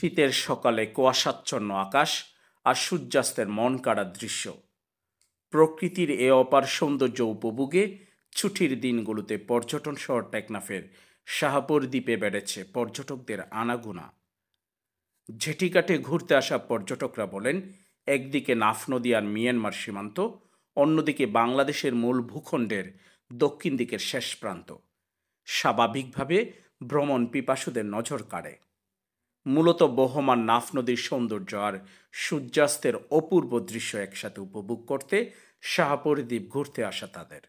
শীতের সকালে কুয়াশাচ্ছন্ন আকাশ আর সূর্যাস্তের মন কাড়া দৃশ্য। প্রকৃতির এ অপার সৌন্দর্য উপভোগে ছুটির দিনগুলোতে পর্যটন শহর টেকনাফের শাহপুর দ্বীপে বেড়েছে পর্যটকদের আনাগোনা। ঝেটিঘাটে ঘুরতে আসা পর্যটকরা বলেন, একদিকে নাফ নদী আর মিয়ানমার সীমান্ত, অন্যদিকে বাংলাদেশের মূল ভূখণ্ডের দক্ষিণ দিকের শেষ প্রান্ত। স্বাভাবিকভাবে ভ্রমণ পিপাসুদের নজর কাড়ে। মূলত বহমান নাফ নদীর সৌন্দর্য আর সূর্যাস্তের অপূর্ব দৃশ্য একসাথে উপভোগ করতে শাহপুর দ্বীপ ঘুরতে আসা তাদের।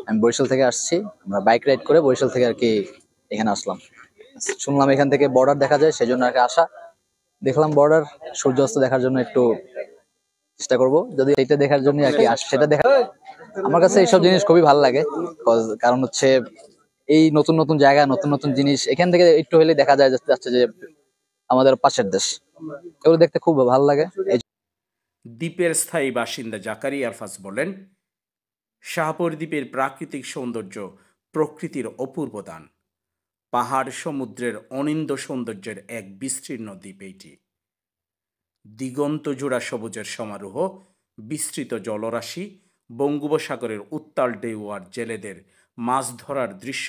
আমি বরিশাল থেকে আসছি, আমরা বাইক রাইড করে বরিশাল থেকে আর কি এখানে আসলাম। শুনলাম এখান থেকে বর্ডার দেখা যায়, সেই জন্য আর কি আসা। দেখলাম বর্ডার, সূর্যাস্ত দেখার জন্য একটু চেষ্টা করব, যদি এটা দেখার জন্য আর কি সেটা দেখা। আমার কাছে এইসব জিনিস খুবই ভালো লাগে, কারণ হচ্ছে এই নতুন নতুন জায়গা, নতুন নতুন জিনিস এখান থেকে একটু হলে দেখা যায় যাচ্ছে যে আমাদের পাশের দেশ, এগুলো দেখতে খুব ভালো লাগে। দ্বীপের স্থায়ী বাসিন্দা জাকারিয়া আরফাজ বলেন, শাহপুর দ্বীপের প্রাকৃতিক সৌন্দর্য প্রকৃতির অপূর্ব দান। পাহাড় সমুদ্রের অনিন্দ্য সৌন্দর্যের এক বিস্তীর্ণ দ্বীপ এটি। দিগন্ত জোড়া সবুজের সমারোহ, বিস্তৃত জলরাশি, বঙ্গোপসাগরের উত্তাল ঢেউ আর জেলেদের মাছ ধরার দৃশ্য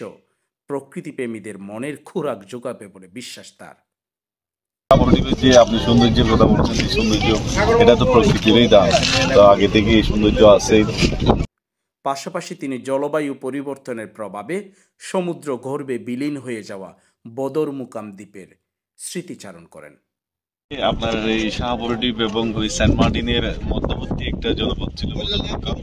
প্রকৃতিপ্রেমীদের মনের খোরাক যোগাবে বলে বিশ্বাস তার। যে আপনি সৌন্দর্যের কথা বলছেন, এই সৌন্দর্য এটা তো প্রকৃতিরই দান, তো আগে থেকে এই সৌন্দর্য আছে। পাশাপাশি তিনি জলবায়ু পরিবর্তনের প্রভাবে সমুদ্র গর্ভে বিলীন হয়ে যাওয়া বদর মুকাম দ্বীপের স্মৃতিচারণ করেন। আপনার এই শাহপুর দ্বীপ এবং ওই সেন্ট মার্টিনের মধ্যবর্তী একটা জনপদ ছিল বদর মুকাম।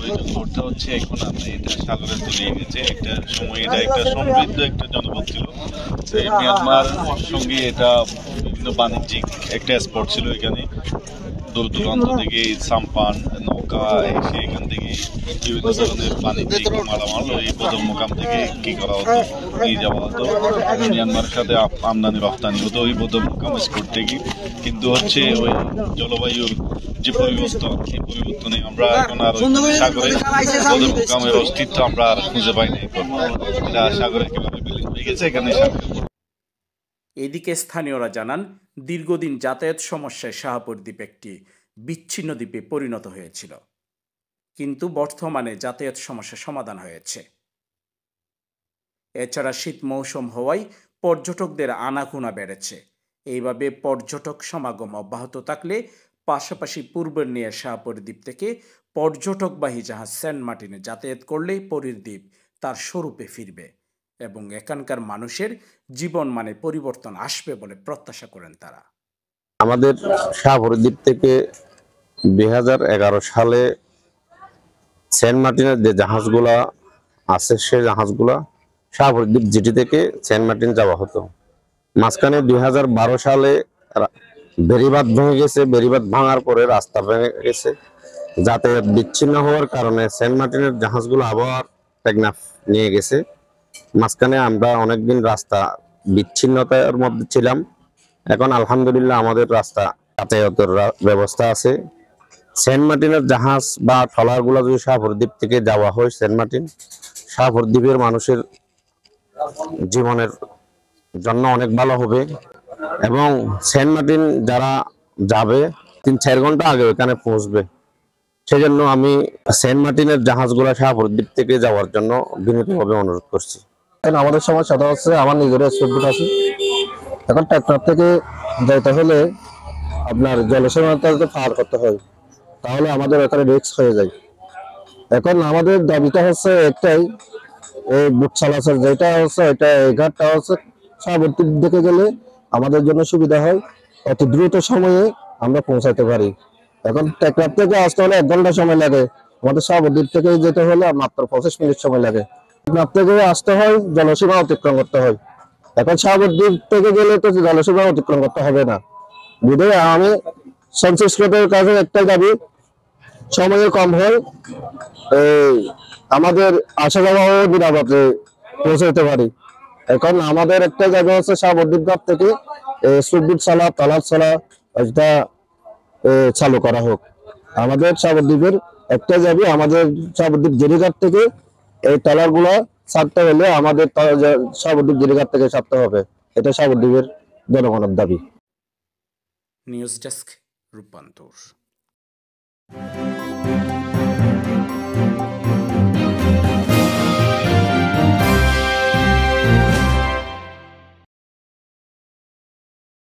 ওই জনপদটা হচ্ছে এখন আপনি এটা সাগরে তলিয়ে গেছে। একটা সময় এটা একটা সমৃদ্ধ একটা জনপদ ছিল। মিয়ানমার সঙ্গে এটা বিভিন্ন বাণিজ্যিক একটা স্পট ছিল। এখানে দূর দূরান্ত থেকে সাম্পান নৌকা এসে এখান থেকে বিভিন্ন ধরনের বাণিজ্যিক মালামাল ওই বদর মুকাম থেকে কি করা হতো, নিয়ে যাওয়া হতো, মিয়ানমারের সাথে আমদানি রপ্তানি হতো ওই বদর মুকাম স্পট থেকে। কিন্তু হচ্ছে ওই জলবায়ুর যে পরিবর্তন, এই পরিবর্তনে আমরা এখন আর সাগরে বদর মুকামের অস্তিত্ব আমরা আর খুঁজে পাই না। এটা সাগরে কিভাবে বিলীন হয়ে গেছে এখানে। এদিকে স্থানীয়রা জানান, দীর্ঘদিন যাতায়াত সমস্যায় শাহপুর দ্বীপ একটি বিচ্ছিন্ন দ্বীপে পরিণত হয়েছিল, কিন্তু বর্তমানে যাতায়াত সমস্যা সমাধান হয়েছে। এছাড়া শীত মৌসুম হওয়ায় পর্যটকদের আনাগোনা বেড়েছে। এইভাবে পর্যটক সমাগম অব্যাহত থাকলে পাশাপাশি পূর্বের নিয়ে শাহপুর দ্বীপ থেকে পর্যটকবাহী জাহাজ সেন্ট মার্টিনে যাতায়াত করলেই পরীর দ্বীপ তার স্বরূপে ফিরবে এবং এখানকার মানুষের জীবন মানে পরিবর্তন আসবে বলে প্রত্যাশা করেন তারা। আমাদের শাহপুর দ্বীপ থেকে 2011 সালে সেন্ট মার্টিনের যে জাহাজগুলা আছে, সেই জাহাজগুলা শাহপুর দ্বীপ জিটি থেকে সেন্ট মার্টিন যাওয়া হতো। মাঝখানে 2012 সালে বেড়িবাঁধ ভেঙে গেছে। বেড়িবাঁধ ভাঙার পরে রাস্তা ভেঙে গেছে। যাতায়াত বিচ্ছিন্ন হওয়ার কারণে সেন্ট মার্টিনের জাহাজগুলো আবার টেকনাফ নিয়ে গেছে। মাঝখানে আমরা অনেকদিন রাস্তা বিচ্ছিন্নতার মধ্যে ছিলাম। এখন আলহামদুলিল্লাহ আমাদের রাস্তা যাতায়াতের ব্যবস্থা আছে। সেন্ট মার্টিনের জাহাজ বা ট্রলারগুলো যদি শাহপুর দ্বীপ থেকে যাওয়া হয় সেন্ট মার্টিন, শাহপুর দ্বীপের মানুষের জীবনের জন্য অনেক ভালো হবে এবং সেন্ট মার্টিন যারা যাবে 3-4 ঘন্টা আগে এখানে পৌঁছবে। সেজন্য আমি সেন্ট মার্টিনের জাহাজগুলো শাহপুর দ্বীপ থেকে যাওয়ার জন্য বিনীতভাবে অনুরোধ করছি। আমাদের সমস্যাটা হচ্ছে, আমার নিজের স্পিড আছে। এখন টেকনাফ থেকে যাইতে হলে আপনার জলসীমাটা পার করতে হয়, তাহলে আমাদের এখানে রিস্ক হয়ে যায়। এখন আমাদের দাবিটা হচ্ছে একটাই, এই বুট চলাচল যেটা হচ্ছে এটা এই ঘাটটা হচ্ছে শাহপুর দ্বীপ দিকে গেলে আমাদের জন্য সুবিধা হয়, অতি দ্রুত সময়ে আমরা পৌঁছাতে পারি। এখন টেকনাফ থেকে আসতে হলে 1 ঘন্টা সময় লাগে, আমাদের শাহপুর দ্বীপ থেকে যেতে হলে মাত্র 25 মিনিট সময় লাগে। টেকনাফ থেকে আসতে হয়, জলসীমা অতিক্রম করতে হয়। এখন শাহপুর দ্বীপ থেকে গেলে তো জলসীমা অতিক্রম করতে হবে না। বিধায় আমি সংশ্লিষ্টদের কাছে একটাই দাবি, সময় কম হয়, আমাদের আসা যাওয়া নিরাপদে পৌঁছাতে পারি। এখন আমাদের একটা জায়গা হচ্ছে শাহপুর দ্বীপ ঘাট থেকে সুবিট চালা তালার চালা এটা চালু করা হোক। আমাদের শাহপুর দ্বীপের একটা যাবে, আমাদের শাহপুর দ্বীপ জেরিঘাট থেকে এই ট্রলার গুলা ছাড়তে হলে আমাদের শাহপুর দ্বীপ জেরিঘাট থেকে ছাড়তে হবে। এটা শাহপুর দ্বীপের জনগণের দাবি। নিউজ ডেস্ক, রূপান্তর।